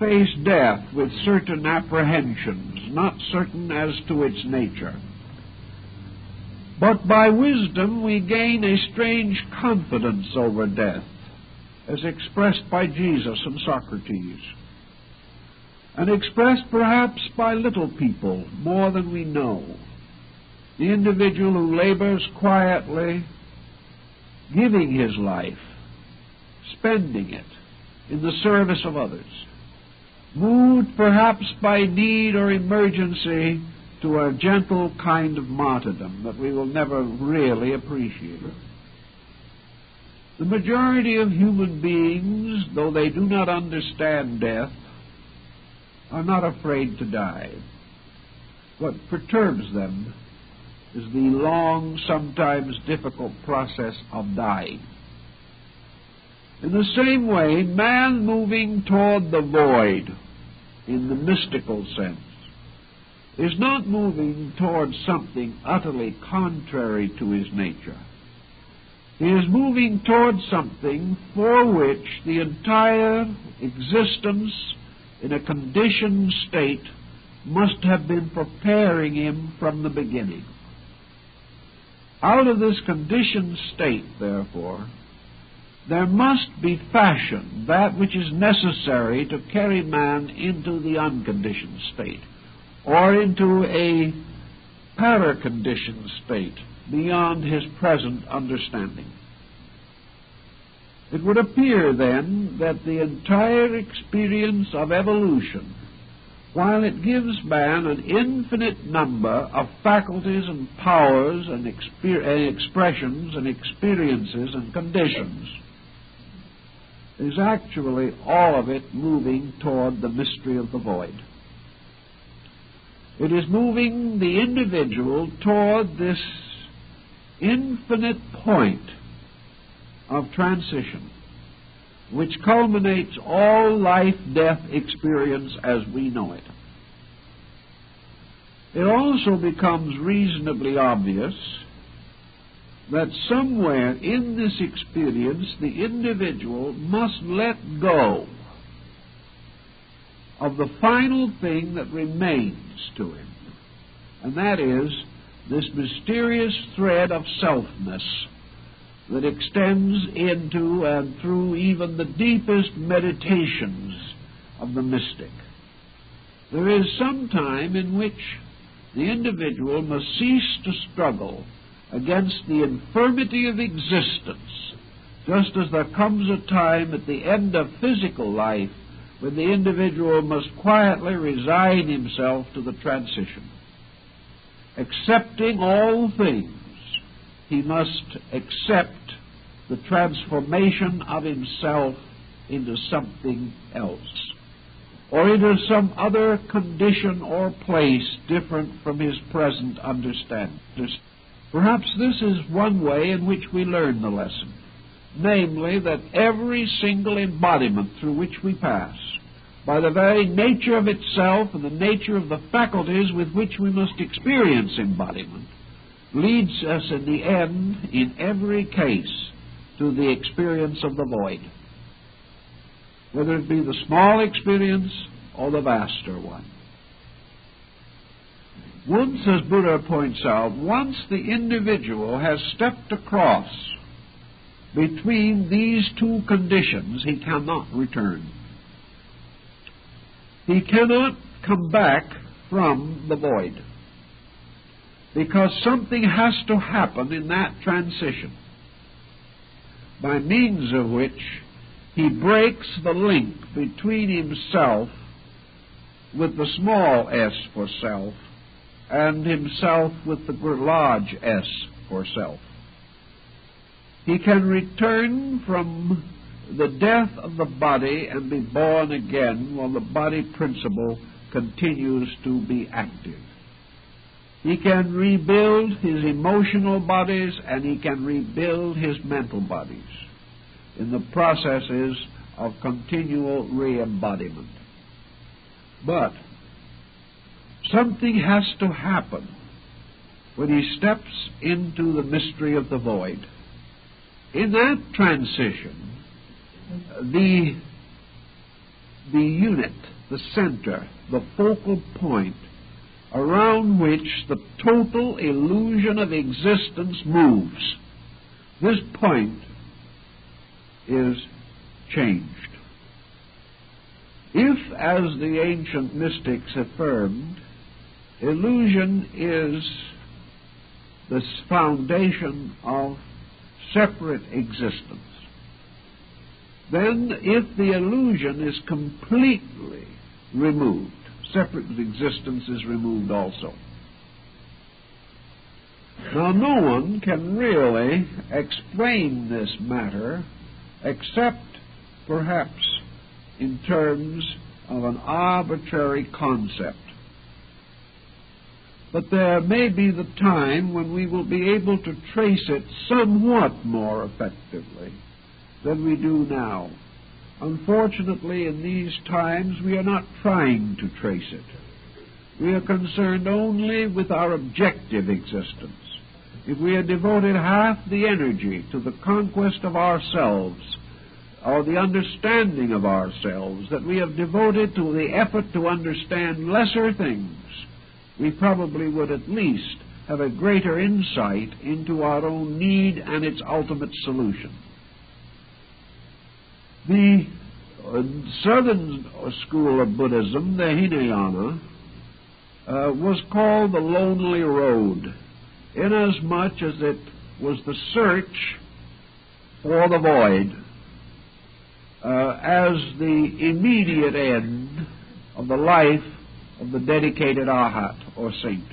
face death with certain apprehensions, not certain as to its nature. But by wisdom we gain a strange confidence over death, as expressed by Jesus and Socrates, and expressed perhaps by little people more than we know. The individual who labors quietly, giving his life, spending it in the service of others, moved perhaps by need or emergency to a gentle kind of martyrdom that we will never really appreciate. The majority of human beings, though they do not understand death, are not afraid to die. What perturbs them is the long, sometimes difficult process of dying. In the same way, man moving toward the void, in the mystical sense, is not moving toward something utterly contrary to his nature. He is moving toward something for which the entire existence in a conditioned state must have been preparing him from the beginning. Out of this conditioned state, therefore, there must be fashioned that which is necessary to carry man into the unconditioned state, or into a paraconditioned state beyond his present understanding. It would appear, then, that the entire experience of evolution, while it gives man an infinite number of faculties and powers and expressions and experiences and conditions, is actually all of it moving toward the mystery of the void. It is moving the individual toward this infinite point of transition, which culminates all life-death experience as we know it. It also becomes reasonably obvious that somewhere in this experience the individual must let go of the final thing that remains to him, and that is this mysterious thread of selfness that extends into and through even the deepest meditations of the mystic. There is some time in which the individual must cease to struggle against the infirmity of existence, just as there comes a time at the end of physical life when the individual must quietly resign himself to the transition. Accepting all things, he must accept the transformation of himself into something else, or into some other condition or place different from his present understanding. Perhaps this is one way in which we learn the lesson, namely that every single embodiment through which we pass, by the very nature of itself and the nature of the faculties with which we must experience embodiment, leads us in the end, in every case, to the experience of the void, whether it be the small experience or the vaster one. Once, as Buddha points out, once the individual has stepped across between these two conditions, he cannot return. He cannot come back from the void, because something has to happen in that transition, by means of which he breaks the link between himself with the small s for self and himself with the large S for self. He can return from the death of the body and be born again while the body principle continues to be active. He can rebuild his emotional bodies and he can rebuild his mental bodies in the processes of continual re-embodiment. But something has to happen when he steps into the mystery of the void. In that transition, the unit the center, the focal point, around which the total illusion of existence moves. This point is changed. If, as the ancient mystics affirmed, illusion is the foundation of separate existence, then if the illusion is completely removed, separate existence is removed also. Now, no one can really explain this matter except perhaps in terms of an arbitrary concept. But there may be the time when we will be able to trace it somewhat more effectively than we do now. Unfortunately, in these times, we are not trying to trace it. We are concerned only with our objective existence. If we had devoted half the energy to the conquest of ourselves, or the understanding of ourselves, that we have devoted to the effort to understand lesser things, we probably would at least have a greater insight into our own need and its ultimate solution. The southern school of Buddhism, the Hinayana, was called the Lonely Road, inasmuch as it was the search for the void as the immediate end of the life of the dedicated arhat, or saint.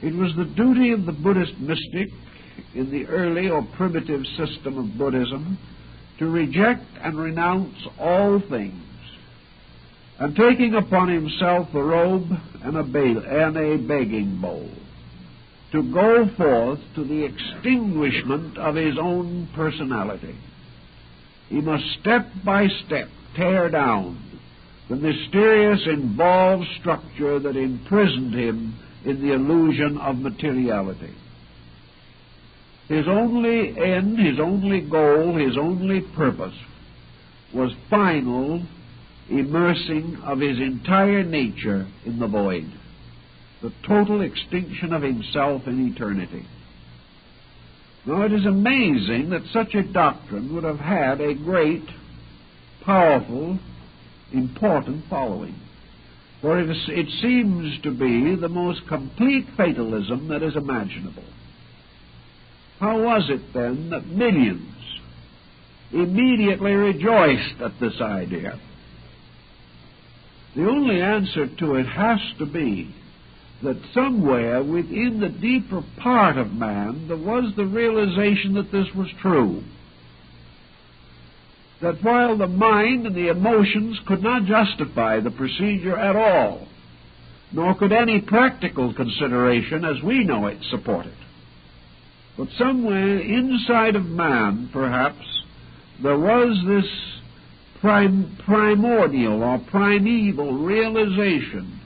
It was the duty of the Buddhist mystic in the early or primitive system of Buddhism to reject and renounce all things, and taking upon himself the robe and a begging bowl, to go forth to the extinguishment of his own personality. He must step by step tear down the mysterious involved structure that imprisoned him in the illusion of materiality. His only end, his only goal, his only purpose was final immersing of his entire nature in the void, the total extinction of himself in eternity. Now, it is amazing that such a doctrine would have had a great, powerful, important following, for it seems to be the most complete fatalism that is imaginable. How was it then that millions immediately rejoiced at this idea? The only answer to it has to be that somewhere within the deeper part of man there was the realization that this was true. That while the mind and the emotions could not justify the procedure at all, nor could any practical consideration as we know it support it, but somewhere inside of man, perhaps, there was this primordial or primeval realization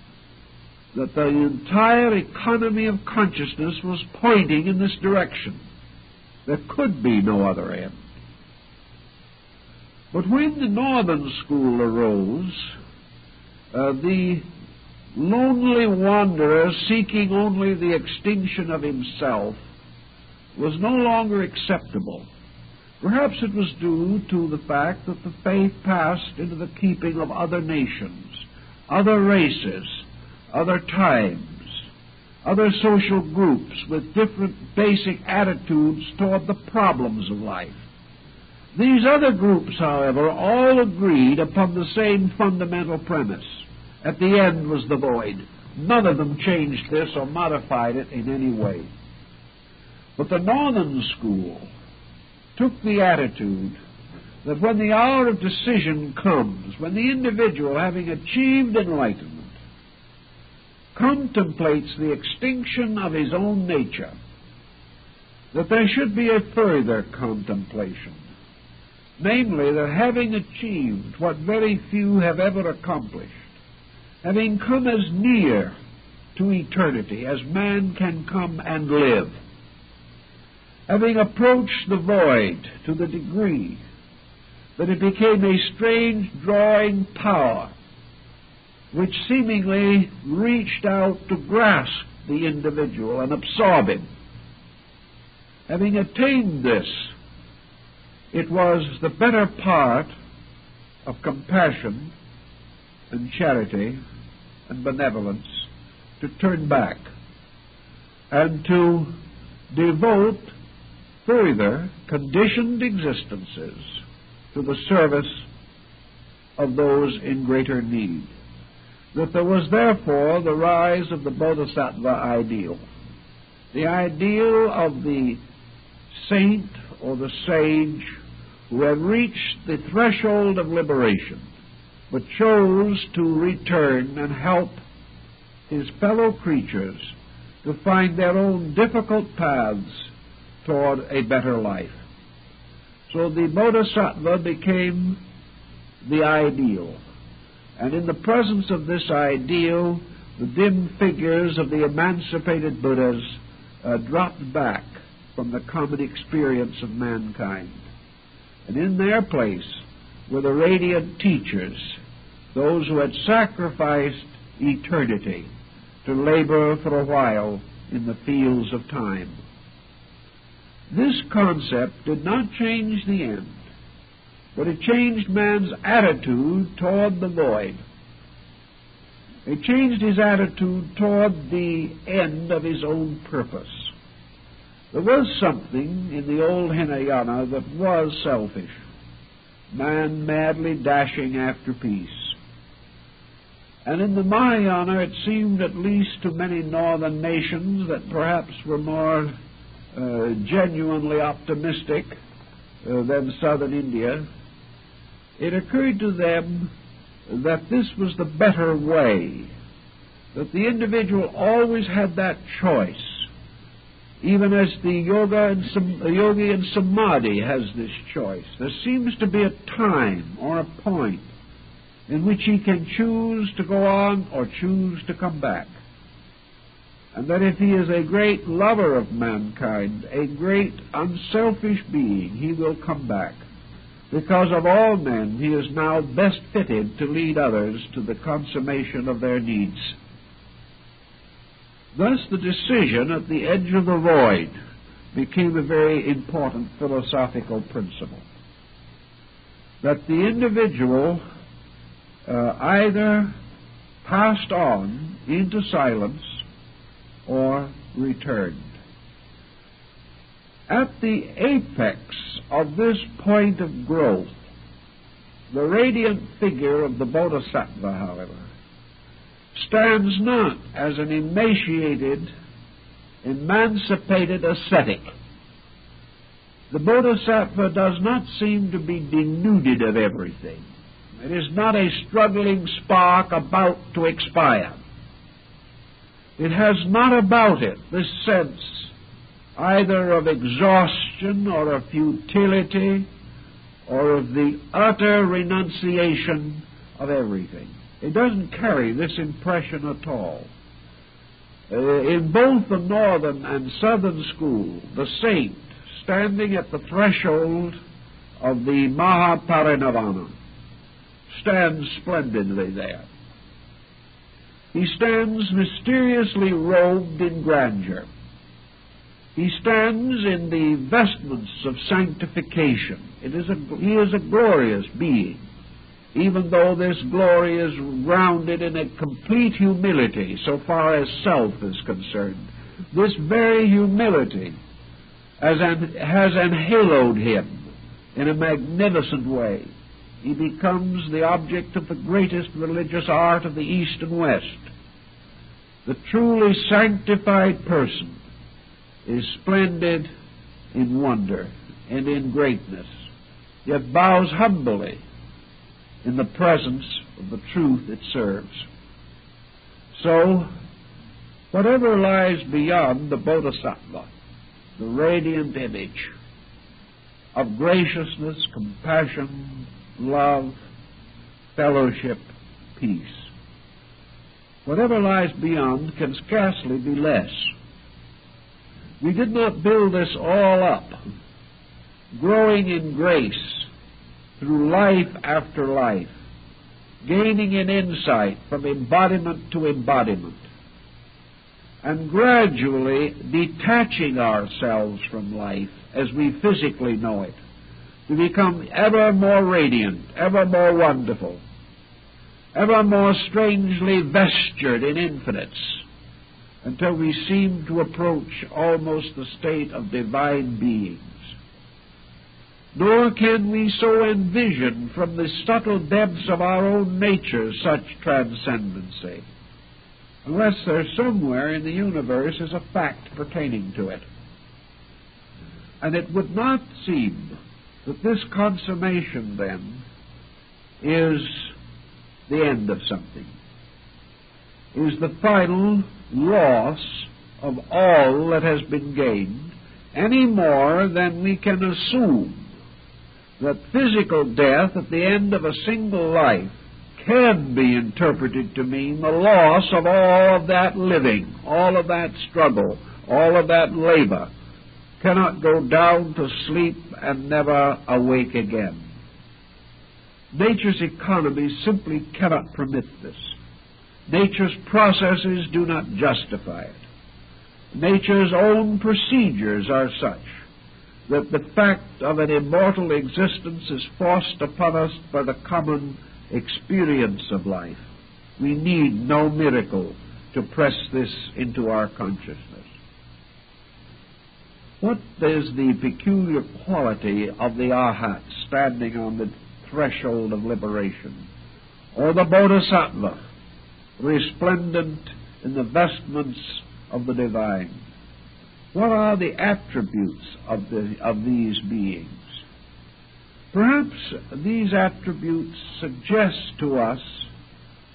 that the entire economy of consciousness was pointing in this direction. There could be no other end. But when the northern school arose, the lonely wanderer seeking only the extinction of himself was no longer acceptable. Perhaps it was due to the fact that the faith passed into the keeping of other nations, other races, other times, other social groups with different basic attitudes toward the problems of life. These other groups, however, all agreed upon the same fundamental premise. At the end was the void. None of them changed this or modified it in any way. But the northern school took the attitude that when the hour of decision comes, when the individual, having achieved enlightenment, contemplates the extinction of his own nature, that there should be a further contemplation, namely that having achieved what very few have ever accomplished, having come as near to eternity as man can come and live, having approached the void to the degree that it became a strange drawing power which seemingly reached out to grasp the individual and absorb him. Having attained this, it was the better part of compassion and charity and benevolence to turn back and to devote further conditioned existences to the service of those in greater need. That there was therefore the rise of the Bodhisattva ideal, the ideal of the saint or the sage who had reached the threshold of liberation, but chose to return and help his fellow creatures to find their own difficult paths toward a better life. So the Bodhisattva became the ideal. And in the presence of this ideal, the dim figures of the emancipated Buddhas dropped back from the common experience of mankind. And in their place were the radiant teachers, those who had sacrificed eternity to labor for a while in the fields of time. This concept did not change the end, but it changed man's attitude toward the void. It changed his attitude toward the end of his own purpose. There was something in the old Hinayana that was selfish, man madly dashing after peace. And in the Mahayana it seemed, at least to many northern nations that perhaps were more genuinely optimistic than southern India, it occurred to them that this was the better way, that the individual always had that choice, even as the yogi in samadhi has this choice. There seems to be a time or a point in which he can choose to go on or choose to come back. And that if he is a great lover of mankind, a great unselfish being, he will come back. Because of all men, he is now best fitted to lead others to the consummation of their needs. Thus, the decision at the edge of the void became a very important philosophical principle. That the individual either passed on into silence or returned. At the apex of this point of growth, the radiant figure of the Bodhisattva, however, stands not as an emaciated, emancipated ascetic. The Bodhisattva does not seem to be denuded of everything. It is not a struggling spark about to expire. It has not about it this sense either of exhaustion or of futility or of the utter renunciation of everything. It doesn't carry this impression at all. In both the northern and southern school, the saint standing at the threshold of the Mahaparinirvana stands splendidly there. He stands mysteriously robed in grandeur. He stands in the vestments of sanctification. He is a glorious being, even though this glory is grounded in a complete humility so far as self is concerned. This very humility has enhaloed him in a magnificent way. He becomes the object of the greatest religious art of the East and West. The truly sanctified person is splendid in wonder and in greatness, yet bows humbly in the presence of the truth it serves. So, whatever lies beyond the Bodhisattva, the radiant image of graciousness, compassion, love, fellowship, peace, whatever lies beyond can scarcely be less. We did not build this all up, growing in grace through life after life, gaining in insight from embodiment to embodiment, and gradually detaching ourselves from life as we physically know it, to become ever more radiant, ever more wonderful, ever more strangely vestured in infinites, until we seem to approach almost the state of divine beings. Nor can we so envision from the subtle depths of our own nature such transcendency, unless there somewhere in the universe is a fact pertaining to it. And it would not seem that this consummation, then, is the end of something, is the final loss of all that has been gained, any more than we can assume that physical death at the end of a single life can be interpreted to mean the loss of all of that living, all of that struggle, all of that labor, cannot go down to sleep and never awake again. Nature's economy simply cannot permit this. Nature's processes do not justify it. Nature's own procedures are such that the fact of an immortal existence is forced upon us by the common experience of life. We need no miracle to press this into our consciousness. What is the peculiar quality of the Arhat standing on the threshold of liberation, or the Bodhisattva resplendent in the vestments of the divine? What are the attributes of these beings? Perhaps these attributes suggest to us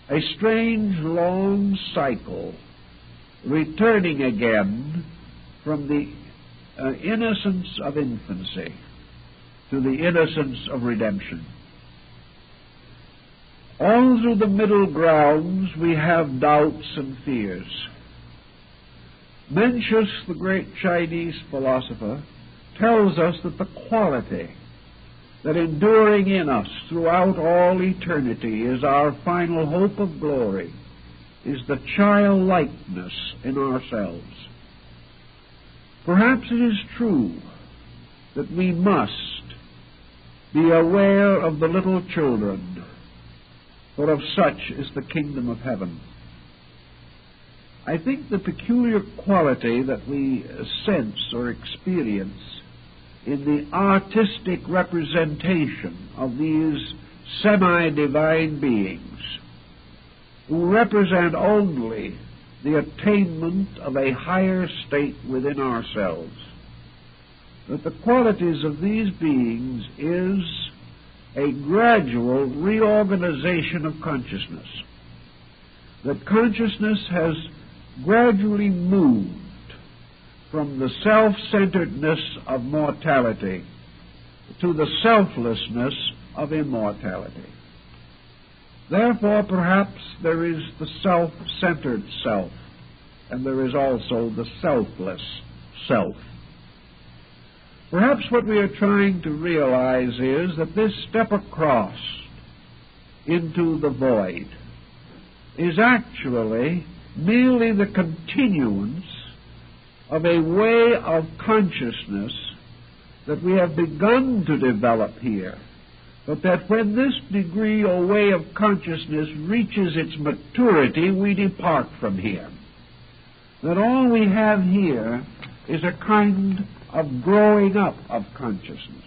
a strange long cycle, returning again from the innocence of infancy to the innocence of redemption. All through the middle grounds we have doubts and fears. Mencius, the great Chinese philosopher, tells us that the quality that enduring in us throughout all eternity is our final hope of glory is the childlikeness in ourselves. Perhaps it is true that we must be aware of the little children, for of such is the kingdom of heaven. I think the peculiar quality that we sense or experience in the artistic representation of these semi-divine beings, who represent only the attainment of a higher state within ourselves, that the qualities of these beings is a gradual reorganization of consciousness, that consciousness has gradually moved from the self-centeredness of mortality to the selflessness of immortality. Therefore, perhaps there is the self-centered self, and there is also the selfless self. Perhaps what we are trying to realize is that this step across into the void is actually merely the continuance of a way of consciousness that we have begun to develop here, but that when this degree or way of consciousness reaches its maturity, we depart from here. That all we have here is a kind of growing up of consciousness,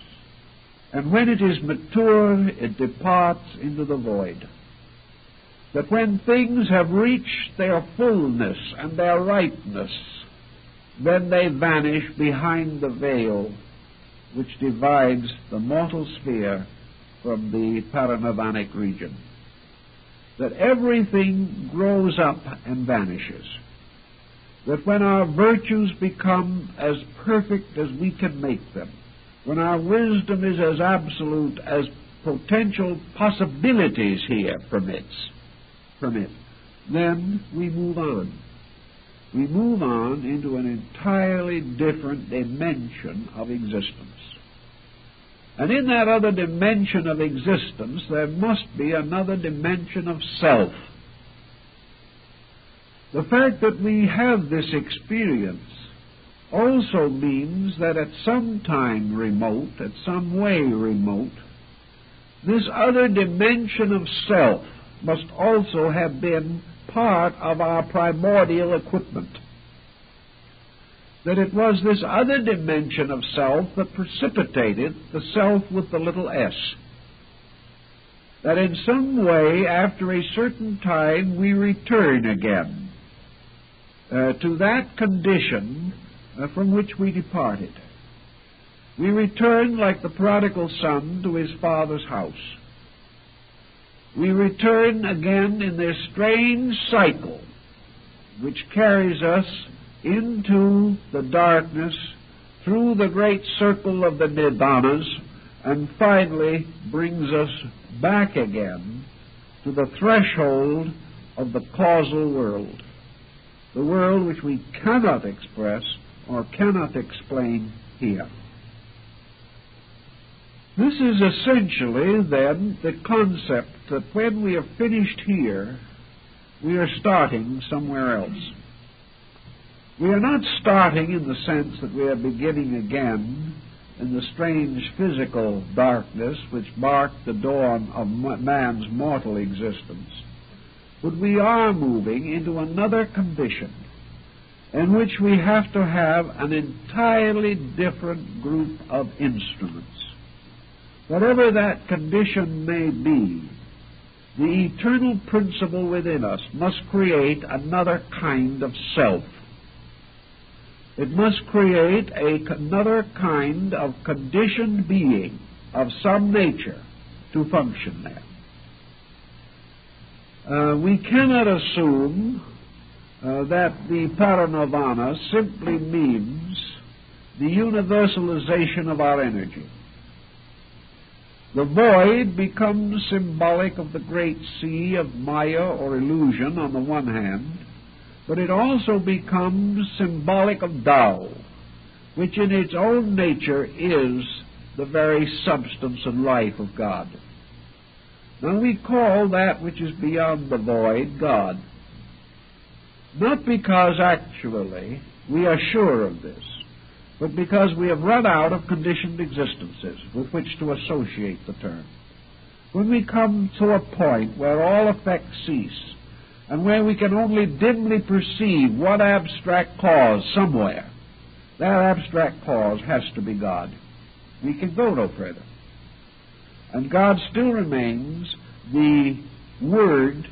and when it is mature, it departs into the void. That when things have reached their fullness and their ripeness, then they vanish behind the veil which divides the mortal sphere from the paranirvanic region. That everything grows up and vanishes. That when our virtues become as perfect as we can make them, when our wisdom is as absolute as potential possibilities here permit, then we move on. We move on into an entirely different dimension of existence. And in that other dimension of existence, there must be another dimension of self. The fact that we have this experience also means that at some time remote, at some way remote, this other dimension of self must also have been part of our primordial equipment. That it was this other dimension of self that precipitated the self with the little s. That in some way, after a certain time, we return again to that condition from which we departed. We return like the prodigal son to his father's house. We return again in this strange cycle which carries us into the darkness, through the great circle of the Nibbānas, and finally brings us back again to the threshold of the causal world, the world which we cannot express or cannot explain here. This is essentially, then, the concept that when we are finished here, we are starting somewhere else. We are not starting in the sense that we are beginning again in the strange physical darkness which marked the dawn of man's mortal existence, but we are moving into another condition in which we have to have an entirely different group of instruments. Whatever that condition may be, the eternal principle within us must create another kind of self. It must create another kind of conditioned being of some nature to function there. We cannot assume that the parinirvana simply means the universalization of our energy. The void becomes symbolic of the great sea of Maya or illusion on the one hand, but it also becomes symbolic of Tao, which in its own nature is the very substance and life of God. Now we call that which is beyond the void God, not because actually we are sure of this, but because we have run out of conditioned existences with which to associate the term. When we come to a point where all effects cease, and where we can only dimly perceive one abstract cause somewhere, that abstract cause has to be God. We can go no further. And God still remains the word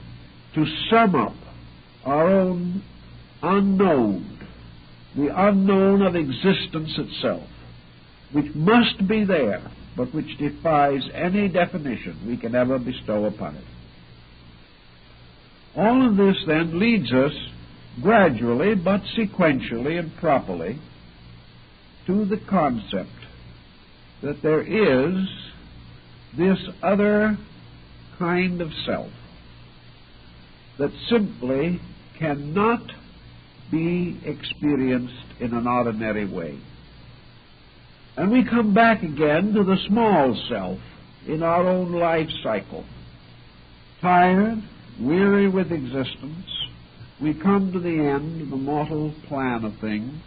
to sum up our own unknown, the unknown of existence itself, which must be there, but which defies any definition we can ever bestow upon it. All of this then leads us gradually but sequentially and properly to the concept that there is this other kind of self that simply cannot be experienced in an ordinary way. And we come back again to the small self in our own life cycle. Tired, weary with existence, we come to the end of the mortal plan of things,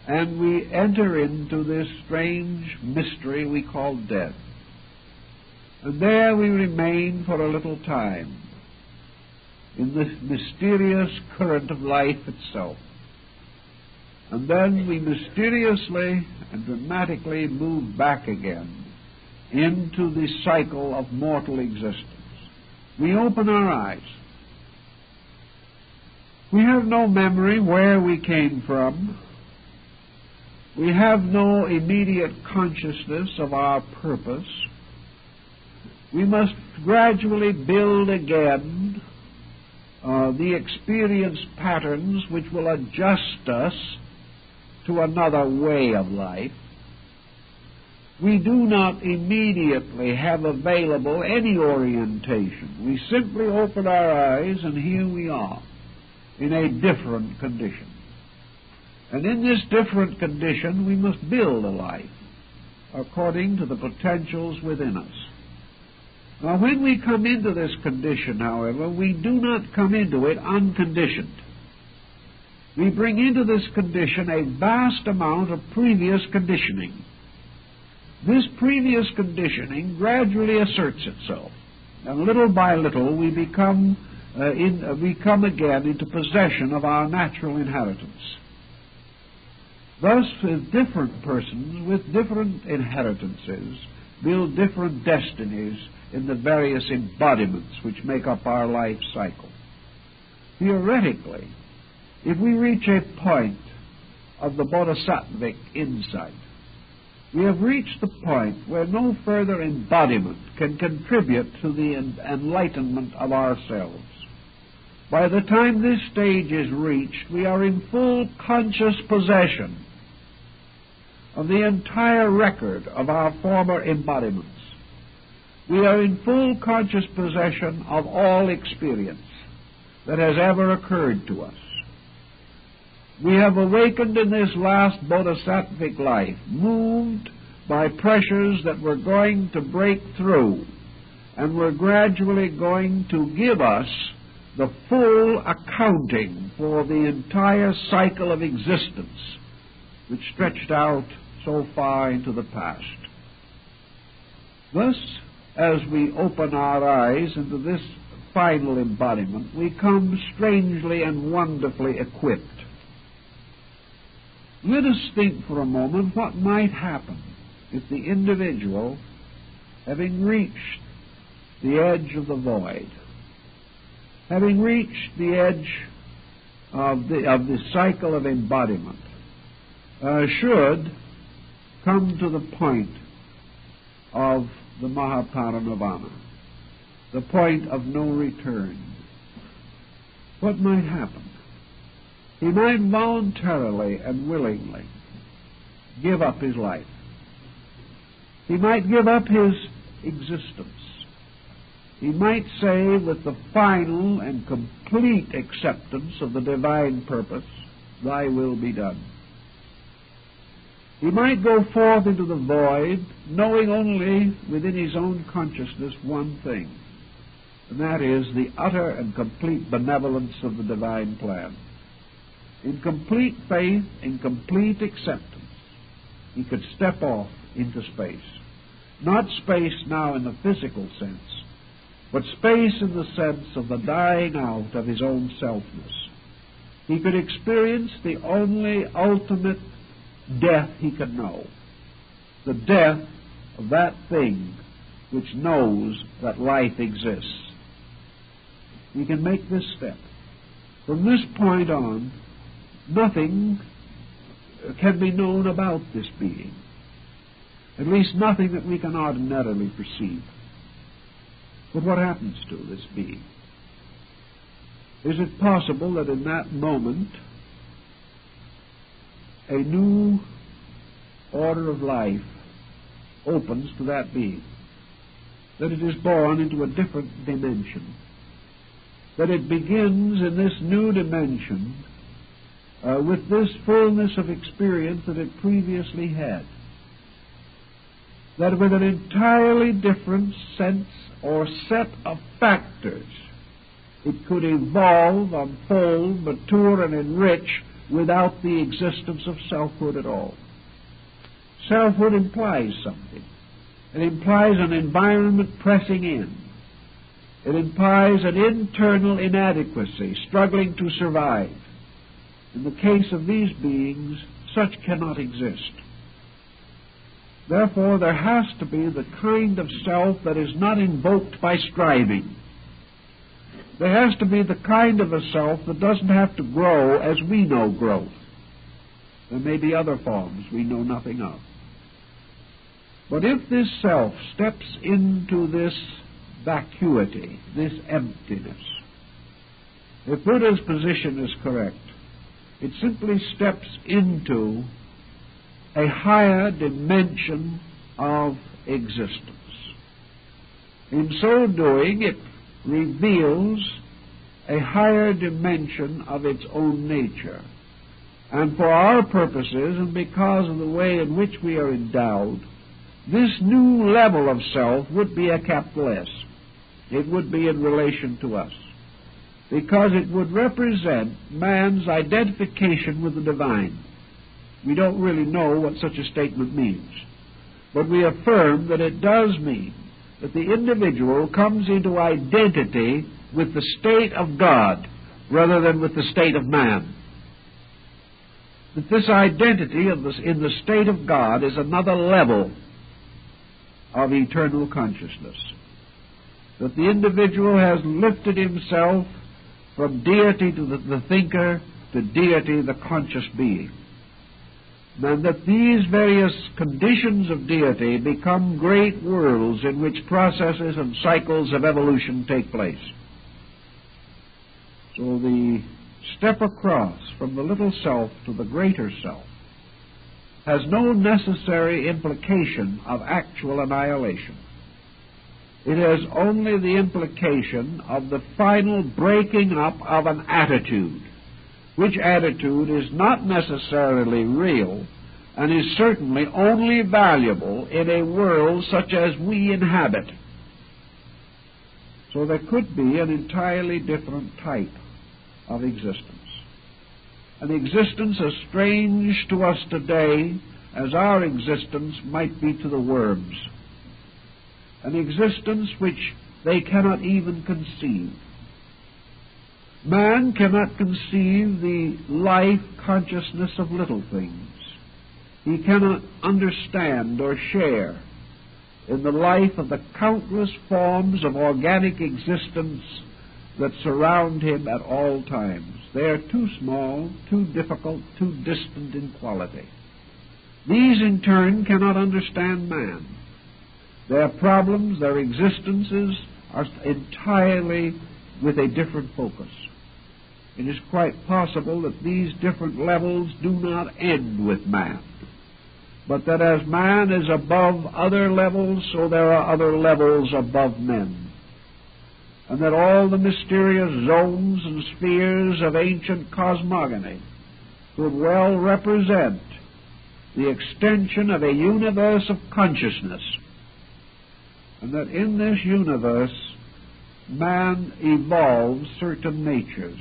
and we enter into this strange mystery we call death. And there we remain for a little time in this mysterious current of life itself. And then we mysteriously and dramatically move back again into the cycle of mortal existence. We open our eyes. We have no memory where we came from. We have no immediate consciousness of our purpose. We must gradually build again the experience patterns which will adjust us to another way of life. We do not immediately have available any orientation. We simply open our eyes, and here we are in a different condition. And in this different condition, we must build a life. according to the potentials within us. Now, when we come into this condition, however, we do not come into it unconditioned. We bring into this condition a vast amount of previous conditioning. This previous conditioning gradually asserts itself, and little by little we come again into possession of our natural inheritance. Thus, different persons with different inheritances build different destinies in the various embodiments which make up our life cycle. Theoretically, if we reach a point of the bodhisattvic insight, we have reached the point where no further embodiment can contribute to the enlightenment of ourselves. By the time this stage is reached, we are in full conscious possession of the entire record of our former embodiments. We are in full conscious possession of all experience that has ever occurred to us. We have awakened in this last bodhisattvic life, moved by pressures that were going to break through and were gradually going to give us the full accounting for the entire cycle of existence which stretched out so far into the past. Thus, as we open our eyes into this final embodiment, we come strangely and wonderfully equipped. Let us think for a moment what might happen if the individual, having reached the edge of the void, having reached the edge of the cycle of embodiment, should come to the point of the Mahaparinirvana, the point of no return. What might happen? He might voluntarily and willingly give up his life. He might give up his existence. He might say, with the final and complete acceptance of the divine purpose, "Thy will be done." He might go forth into the void, knowing only within his own consciousness one thing, and that is the utter and complete benevolence of the divine plan. In complete faith, in complete acceptance, he could step off into space. Not space now in the physical sense, but space in the sense of the dying out of his own selfness. He could experience the only ultimate death he could know, the death of that thing which knows that life exists. He can make this step. From this point on, nothing can be known about this being, at least nothing that we can ordinarily perceive. But what happens to this being? Is it possible that in that moment a new order of life opens to that being, that it is born into a different dimension, that it begins in this new dimension with this fullness of experience that it previously had, that with an entirely different sense or set of factors it could evolve, unfold, mature, and enrich without the existence of selfhood at all. Selfhood implies something. It implies an environment pressing in. It implies an internal inadequacy, struggling to survive. In the case of these beings, such cannot exist. Therefore, there has to be the kind of self that is not invoked by striving. There has to be the kind of a self that doesn't have to grow as we know growth. There may be other forms we know nothing of. But if this self steps into this vacuity, this emptiness, if Buddha's position is correct, it simply steps into a higher dimension of existence. In so doing, it reveals a higher dimension of its own nature. And for our purposes, and because of the way in which we are endowed, this new level of self would be a capital S. It would be in relation to us, because it would represent man's identification with the divine. We don't really know what such a statement means, but we affirm that it does mean that the individual comes into identity with the state of God rather than with the state of man. That this identity in the state of God is another level of eternal consciousness. That the individual has lifted himself from deity to the thinker, to deity, the conscious being. And that these various conditions of deity become great worlds in which processes and cycles of evolution take place. So the step across from the little self to the greater self has no necessary implication of actual annihilation. It has only the implication of the final breaking up of an attitude, which attitude is not necessarily real and is certainly only valuable in a world such as we inhabit. So there could be an entirely different type of existence. An existence as strange to us today as our existence might be to the worms. An existence which they cannot even conceive. Man cannot conceive the life consciousness of little things. He cannot understand or share in the life of the countless forms of organic existence that surround him at all times. They are too small, too difficult, too distant in quality. These, in turn, cannot understand man. Their problems, their existences, are entirely with a different focus. It is quite possible that these different levels do not end with man, but that as man is above other levels, so there are other levels above men, and that all the mysterious zones and spheres of ancient cosmogony could well represent the extension of a universe of consciousness, and that in this universe man evolves certain natures.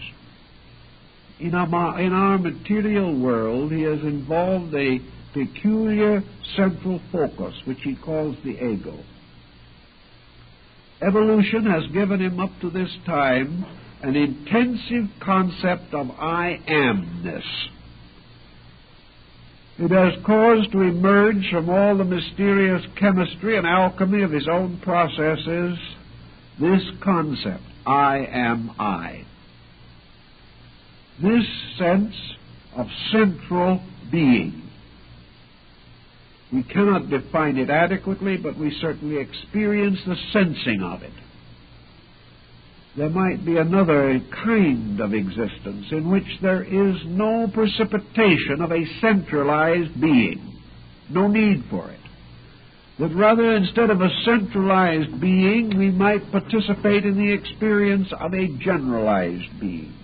In our material world, he has involved a peculiar central focus, which he calls the ego. Evolution has given him up to this time an intensive concept of I amness. It has caused to emerge from all the mysterious chemistry and alchemy of his own processes this concept, I am I. This sense of central being. We cannot define it adequately, but we certainly experience the sensing of it. There might be another kind of existence in which there is no precipitation of a centralized being, no need for it. That rather, instead of a centralized being, we might participate in the experience of a generalized being.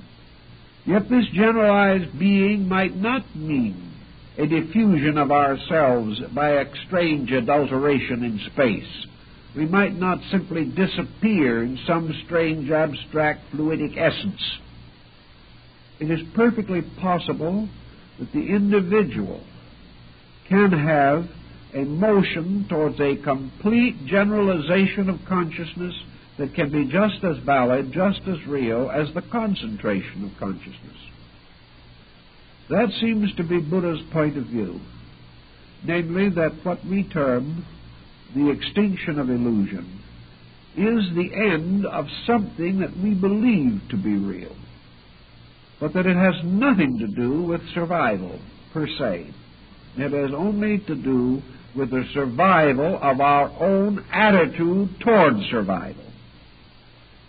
Yet this generalized being might not mean a diffusion of ourselves by a strange adulteration in space. We might not simply disappear in some strange, abstract, fluidic essence. It is perfectly possible that the individual can have a motion towards a complete generalization of consciousness that can be just as valid, just as real as the concentration of consciousness. That seems to be Buddha's point of view, namely that what we term the extinction of illusion is the end of something that we believe to be real, but that it has nothing to do with survival per se. It has only to do with the survival of our own attitude toward survival.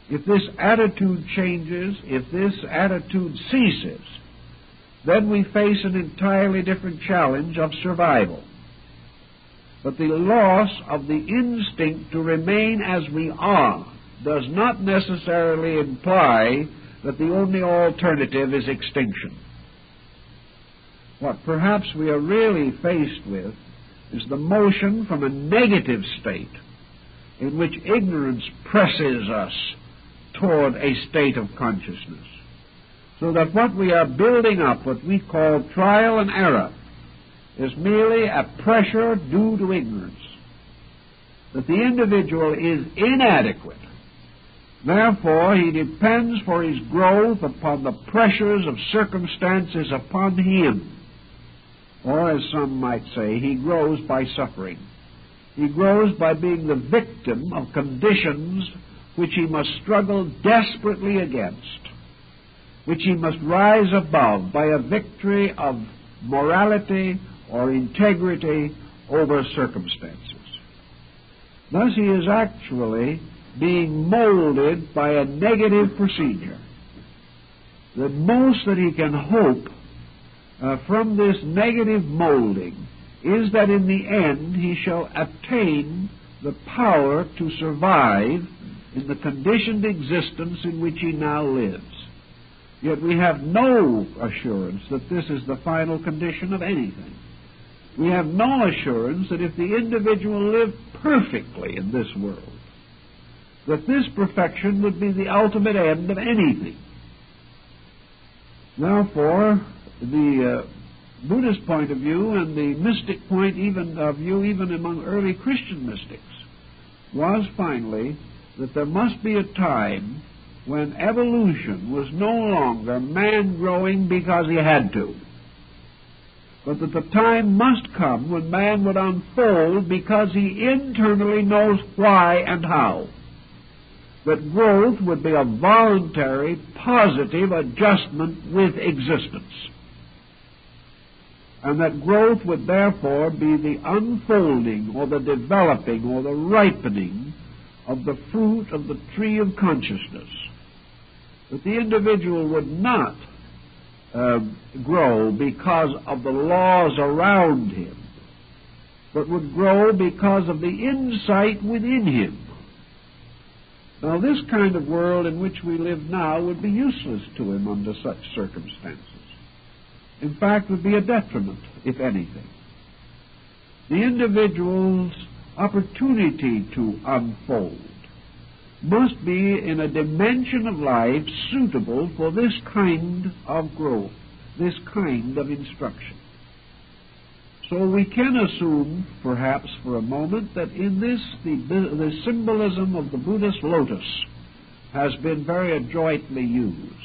If this attitude changes, if this attitude ceases, then we face an entirely different challenge of survival. But the loss of the instinct to remain as we are does not necessarily imply that the only alternative is extinction. What perhaps we are really faced with is the motion from a negative state in which ignorance presses us toward a state of consciousness. So that what we are building up, what we call trial and error, is merely a pressure due to ignorance. That the individual is inadequate. Therefore, he depends for his growth upon the pressures of circumstances upon him. Or, as some might say, he grows by suffering. He grows by being the victim of conditions which he must struggle desperately against, which he must rise above by a victory of morality or integrity over circumstances. Thus he is actually being molded by a negative procedure. The most that he can hope from this negative molding is that in the end he shall attain the power to survive in the conditioned existence in which he now lives. Yet we have no assurance that this is the final condition of anything. We have no assurance that if the individual lived perfectly in this world, that this perfection would be the ultimate end of anything. Therefore, the Buddhist point of view and the mystic point of view even among early Christian mystics was finally that there must be a time when evolution was no longer man growing because he had to, but that the time must come when man would unfold because he internally knows why and how. That growth would be a voluntary, positive adjustment with existence. And that growth would therefore be the unfolding or the developing or the ripening of the fruit of the tree of consciousness. That the individual would not grow because of the laws around him, but would grow because of the insight within him. Now, this kind of world in which we live now would be useless to him under such circumstances. In fact, would be a detriment, if anything. The individual's opportunity to unfold must be in a dimension of life suitable for this kind of growth, this kind of instruction. So we can assume, perhaps for a moment, that in this the symbolism of the Buddhist lotus has been very adroitly used.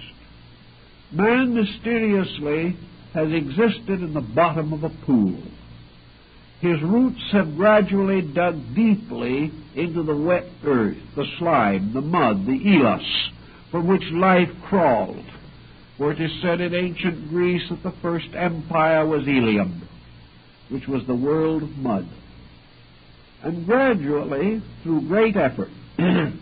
Man mysteriously has existed in the bottom of a pool. His roots have gradually dug deeply into the wet earth, the slime, the mud, the elos, from which life crawled. For it is said in ancient Greece that the first empire was Ilium, which was the world of mud. And gradually, through great effort, the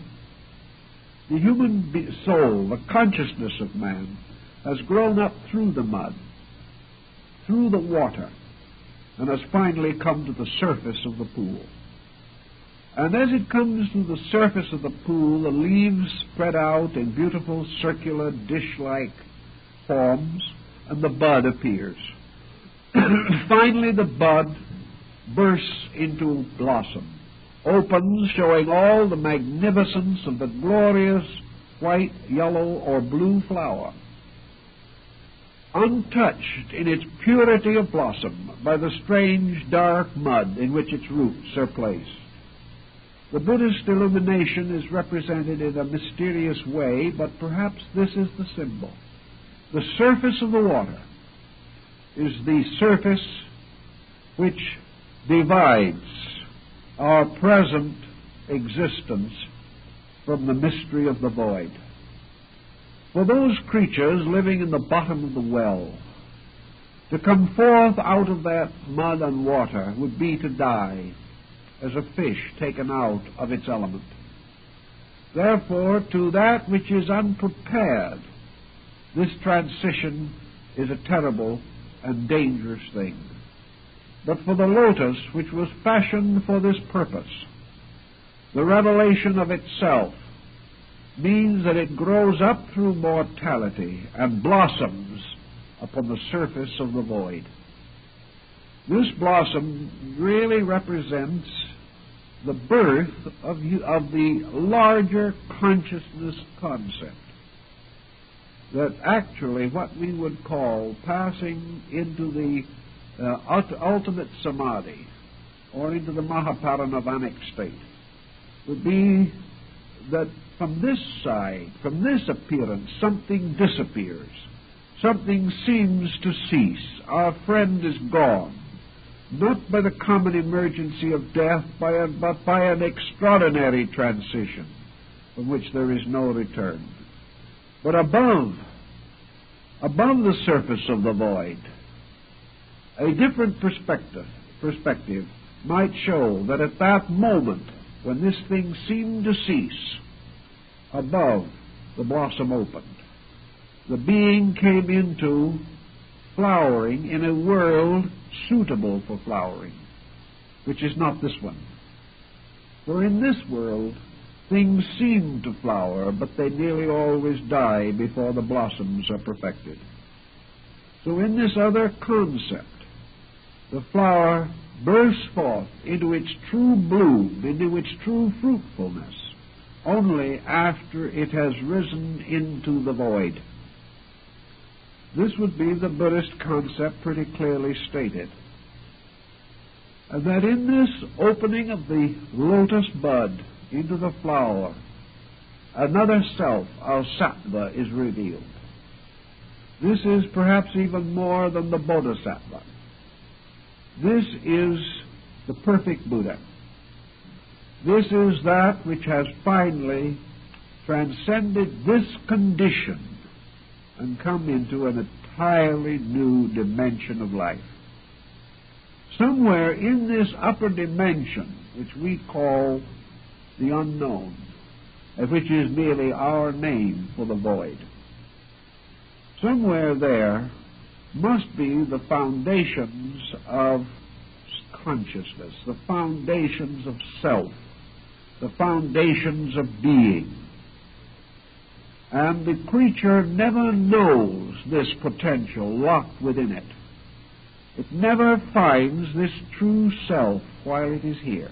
human soul, the consciousness of man, has grown up through the mud, through the water, and has finally come to the surface of the pool. And as it comes to the surface of the pool, the leaves spread out in beautiful circular dish-like forms, and the bud appears. Finally, the bud bursts into blossom, opens, showing all the magnificence of the glorious white, yellow, or blue flower, untouched in its purity of blossom by the strange dark mud in which its roots are placed. The Buddhist illumination is represented in a mysterious way, but perhaps this is the symbol. The surface of the water is the surface which divides our present existence from the mystery of the void. For those creatures living in the bottom of the well, to come forth out of that mud and water would be to die, as a fish taken out of its element. Therefore, to that which is unprepared, this transition is a terrible and dangerous thing. But for the lotus, which was fashioned for this purpose, the revelation of itself means that it grows up through mortality and blossoms upon the surface of the void. This blossom really represents the birth of the larger consciousness concept, that actually what we would call passing into the ultimate samadhi, or into the mahaparinirvanic state, would be that from this side, from this appearance, something disappears. Something seems to cease. Our friend is gone. Not by the common emergency of death, but by an extraordinary transition from which there is no return. But above the surface of the void, a different perspective might show that at that moment, when this thing seemed to cease, above the blossom opened. The being came into flowering in a world suitable for flowering, which is not this one. For in this world, things seem to flower, but they nearly always die before the blossoms are perfected. So in this other concept, the flower bursts forth into its true bloom, into its true fruitfulness, only after it has risen into the void. This would be the Buddhist concept pretty clearly stated. And that in this opening of the lotus bud into the flower, another self, our sattva, is revealed. This is perhaps even more than the bodhisattva. This is the perfect Buddha. This is that which has finally transcended this condition and come into an entirely new dimension of life. Somewhere in this upper dimension, which we call the unknown, which is merely our name for the void, somewhere there must be the foundations of consciousness, the foundations of self, the foundations of being. And the creature never knows this potential locked within it. It never finds this true self while it is here.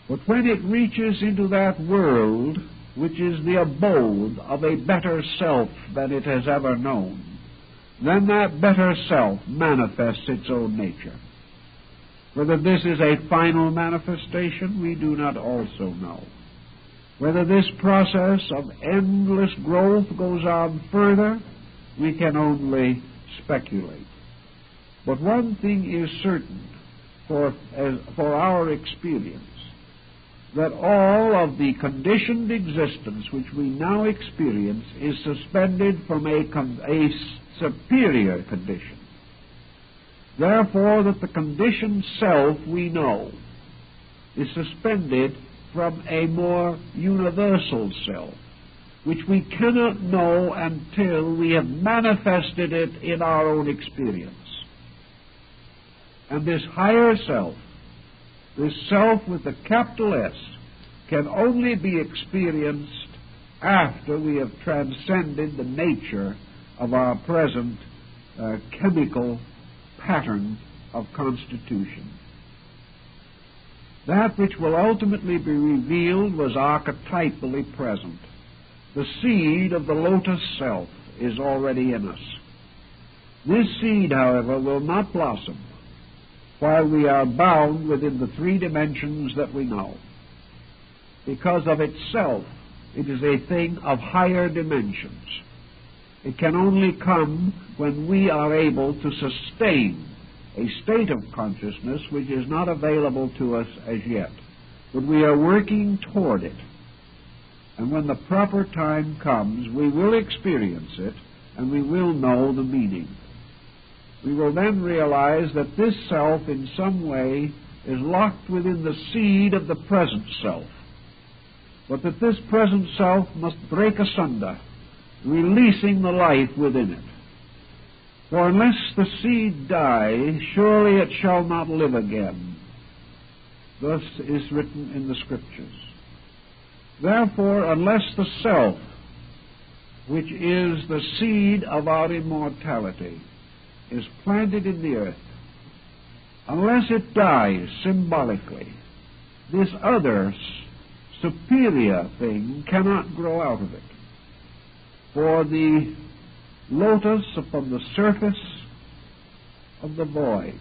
But when it reaches into that world, which is the abode of a better self than it has ever known, then that better self manifests its own nature. Whether this is a final manifestation, we do not also know. Whether this process of endless growth goes on further, we can only speculate. But one thing is certain for our experience, that all of the conditioned existence which we now experience is suspended from a superior condition. Therefore, that the conditioned self we know is suspended from a more universal self, which we cannot know until we have manifested it in our own experience. And this higher self, this self with the capital S, can only be experienced after we have transcended the nature of our present chemical pattern of constitution. That which will ultimately be revealed was archetypally present. The seed of the lotus self is already in us. This seed, however, will not blossom while we are bound within the three dimensions that we know. Because of itself, it is a thing of higher dimensions. It can only come when we are able to sustain a state of consciousness which is not available to us as yet. But we are working toward it. And when the proper time comes, we will experience it, and we will know the meaning. We will then realize that this self in some way is locked within the seed of the present self, but that this present self must break asunder, releasing the life within it. For unless the seed die, surely it shall not live again. Thus is written in the Scriptures. Therefore, unless the self, which is the seed of our immortality, is planted in the earth, unless it dies symbolically, this other superior thing cannot grow out of it. For the lotus upon the surface of the void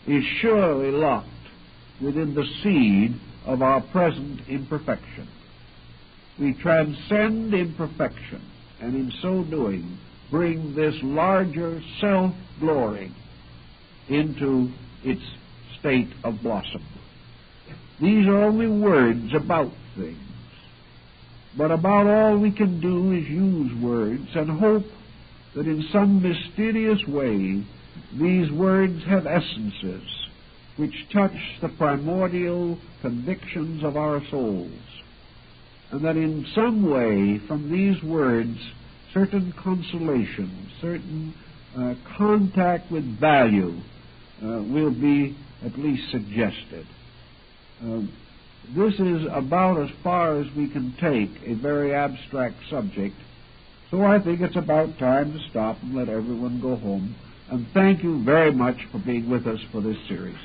is surely locked within the seed of our present imperfection. We transcend imperfection, and in so doing bring this larger self-glory into its state of blossom. These are only words about things, but about all we can do is use words and hope that in some mysterious way these words have essences which touch the primordial convictions of our souls, and that in some way from these words certain consolation, certain contact with value will be at least suggested. This is about as far as we can take a very abstract subject, so I think it's about time to stop and let everyone go home. And thank you very much for being with us for this series.